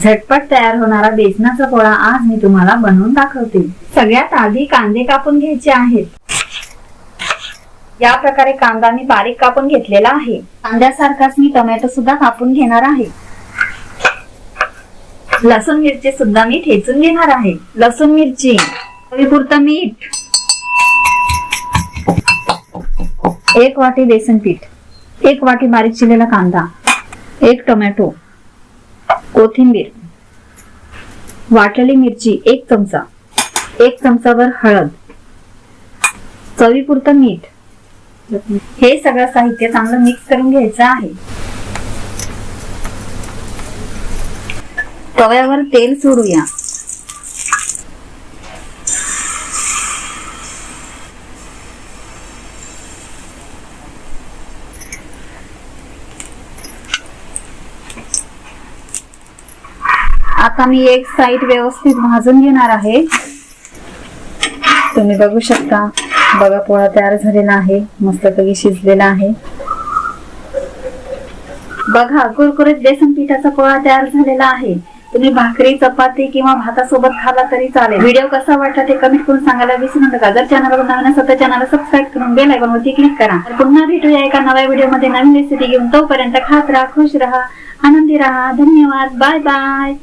झटपट तयार होणारा बेसनाचा पोळा आज मी तुम्हाला बनवून दाखवते। सगळ्यात आधी कांदे कापून घ्यायचे आहेत। या प्रकारे कांदा मी बारीक कापून घेतलेला आहे। कांद्यासारखाच मी टोमॅटो सुद्धा कापून घेणार आहे। लसूण मिरची सुद्धा मी ठेचून घेणार आहे। लसूण मिरची, चवीपुरतं मीठ, 1 वाटी बेसन पीठ, 1 वाटी बारीक चिरलेला कांदा, 1 टोमॅटो, कोथिंबीर, वाटलेली मिरची 1 चमचा, 1 चमचाभर हळद, चवीपुरतं मीठ। हे सगळं साहित्य चांगलं मिक्स करून घ्यायचं आहे। तव्यावर तेल सोडूया। आता मी एक साइड व्यवस्थित भाजून घेणार आहे। तुम्ही बघू शकता, बघा पोळा तयार झालेला आहे, मस्तपैकी शिजलेला आहे। बघा कुरकुरीत बेसन पिठाचा पोळा तयार झालेला आहे। तुम्ही भाकरी, चपाती किंवा भातासोबत खाला तरी चालेल। व्हिडिओ कसा वाटला ते कमेंट करून सांगायला विसरू नका। जर चॅनलवर नवीन असेल तर चॅनलला सबस्क्राईब करून बेल आयकॉनवरती क्लिक करा। पुन्हा भेटूया एका नव्या व्हिडिओ मध्ये नवीन रेसिपी घेऊन। तोपर्यंत खात राहा, खुश राहा, आनंदी राहा। धन्यवाद, बाय बाय।